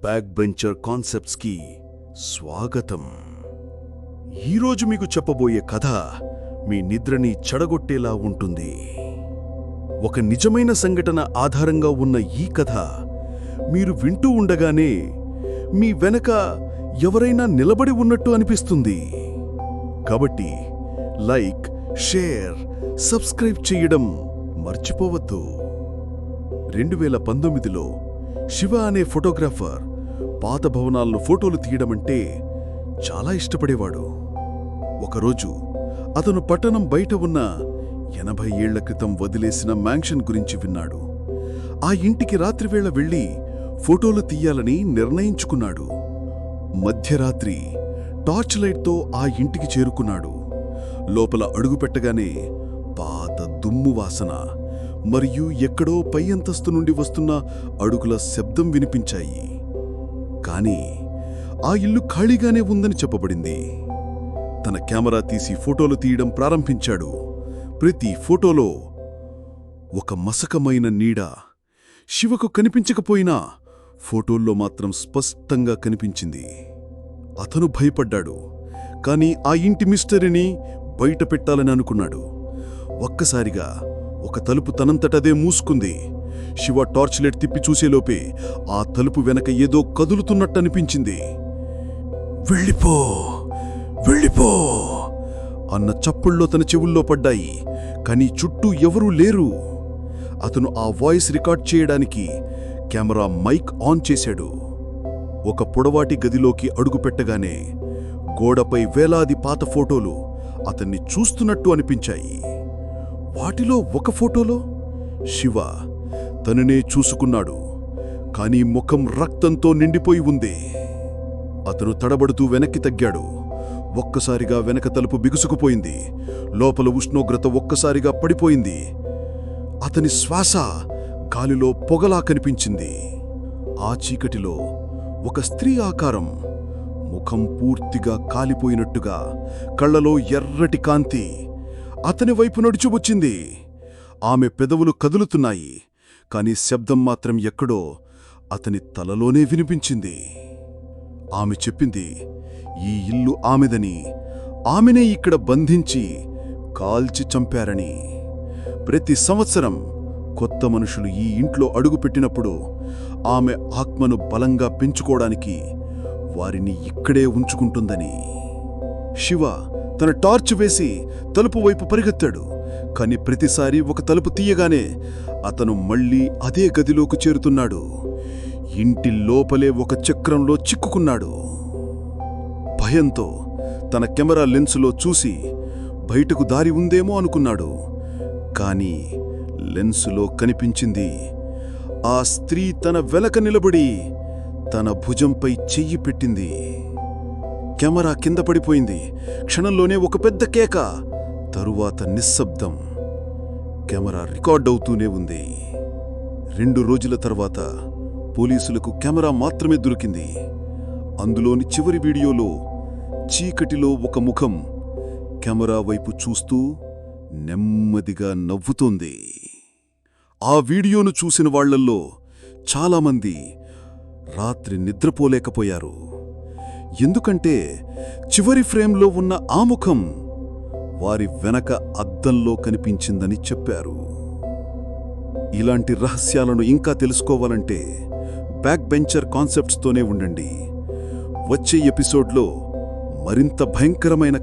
Back bencher కాన్సెప్ట్స్కి స్వాగతం. ఈరోజు మీకు చెప్పబోయే కథ మీ నిద్రని చెడగొట్టేలా ఉంటుంది. ఒక నిజమైన సంఘటన ఆధారంగా ఉన్న ఈ కథ మీరు వింటూ ఉండగానే మీ వెనక ఎవరైనా నిలబడి ఉన్నట్టు అనిపిస్తుంది. కాబట్టి లైక్, షేర్, సబ్స్క్రైబ్ చేయడం మర్చిపోవద్దు. 2019లో శివ అనే ఫోటోగ్రాఫర్ పాత భవనాల్లో ఫోటోలు తీయడమంటే చాలా ఇష్టపడేవాడు. ఒకరోజు అతను పట్టణం బయట ఉన్న 80 ఏళ్ల క్రితం వదిలేసిన మ్యాన్షన్ గురించి విన్నాడు. ఆ ఇంటికి రాత్రివేళ వెళ్లి ఫోటోలు తీయాలని నిర్ణయించుకున్నాడు. మధ్యరాత్రి టార్చ్ లైట్తో ఆ ఇంటికి చేరుకున్నాడు. లోపల అడుగుపెట్టగానే పాత దుమ్ము వాసన మరియు ఎక్కడో పై అంతస్తు నుండి వస్తున్న అడుగుల శబ్దం వినిపించాయి. కానీ ఆ ఇల్లు ఖాళీగానే ఉందని చెప్పబడింది. తన కెమెరా తీసి ఫోటోలు తీయడం ప్రారంభించాడు. ప్రతి ఫోటోలో ఒక మసకమైన నీడ శివకు కనిపించకపోయినా ఫోటోల్లో మాత్రం స్పష్టంగా కనిపించింది. అతను భయపడ్డాడు. కానీ ఆ ఇంటి మిస్టరీని బయట పెట్టాలని అనుకున్నాడు. ఒక్కసారిగా ఒక తలుపు తనంతటదే మూసుకుంది. శివ టార్చ్ లైట్ తిప్పి చూసేలోపే ఆ తలుపు వెనక ఏదో కదులుతున్నట్టనిపించింది. వెళ్ళిపో, వెళ్ళిపో అన్న చప్పుళ్ళో తన చెవుల్లో పడ్డాయి. కానీ చుట్టూ ఎవరూ లేరు. అతను ఆ వాయిస్ రికార్డ్ చేయడానికి కెమెరా మైక్ ఆన్ చేశాడు. ఒక పొడవాటి గదిలోకి అడుగుపెట్టగానే గోడపై వేలాది పాత ఫోటోలు అతన్ని చూస్తున్నట్టు అనిపించాయి. వాటిలో ఒక ఫోటోలో శివ తననే చూసుకున్నాడు. కానీ ముఖం రక్తంతో నిండిపోయి ఉంది. అతను తడబడుతూ వెనక్కి తగ్గాడు. ఒక్కసారిగా వెనక తలుపు బిగుసుకుపోయింది. లోపల ఉష్ణోగ్రత ఒక్కసారిగా పడిపోయింది. అతని శ్వాస గాలిలో పొగలా కనిపించింది. ఆ చీకటిలో ఒక స్త్రీ ఆకారం, ముఖం పూర్తిగా కాలిపోయినట్టుగా, కళ్లలో ఎర్రటి కాంతి అతని వైపు నడుచువచ్చింది. ఆమె పెదవులు కదులుతున్నాయి. కాని శబ్దం మాత్రం ఎక్కడో అతని తలలోనే వినిపించింది. ఆమె చెప్పింది ఈ ఇల్లు ఆమెదని, ఆమెనే ఇక్కడ బంధించి కాల్చి చంపారని. ప్రతి సంవత్సరం కొత్త మనుషులు ఈ ఇంట్లో అడుగుపెట్టినప్పుడు ఆమె ఆత్మను బలంగా పెంచుకోవడానికి వారిని ఇక్కడే ఉంచుకుంటుందని. శివ తన టార్చ్ వేసి తలుపు వైపు పరిగెత్తాడు. కాని ప్రతిసారి ఒక తలుపు తీయగానే అతను మళ్లీ అదే గదిలోకి చేరుతున్నాడు. ఇంటి లోపలే ఒక చక్రంలో చిక్కుకున్నాడు. భయంతో తన కెమెరా లెన్సులో చూసి బయటకు దారి ఉందేమో అనుకున్నాడు. కాని లెన్సులో కనిపించింది ఆ స్త్రీ తన వెనక నిలబడి తన భుజంపై చెయ్యి పెట్టింది. కెమెరా కింద పడిపోయింది. క్షణంలోనే ఒక పెద్ద కేక, తరువాత నిశ్శబ్దం. కెమెరా రికార్డ్ అవుతూనే ఉంది. 2 రోజుల తర్వాత పోలీసులకు కెమెరా మాత్రమే దొరికింది. అందులోని చివరి వీడియోలో చీకటిలో ఒక ముఖం కెమెరా వైపు చూస్తూ నెమ్మదిగా నవ్వుతోంది. ఆ వీడియోను చూసిన వాళ్లల్లో చాలామంది రాత్రి నిద్రపోలేకపోయారు. ఎందుకంటే చివరి ఫ్రేమ్లో ఉన్న ఆ ముఖం వారి వెనక అద్దంలో కనిపించిందని చెప్పారు. ఇలాంటి రహస్యాలను ఇంకా తెలుసుకోవాలంటే బ్యాక్ బెంచర్ కాన్సెప్ట్స్తోనే ఉండండి. వచ్చే ఎపిసోడ్లో మరింత భయంకరమైన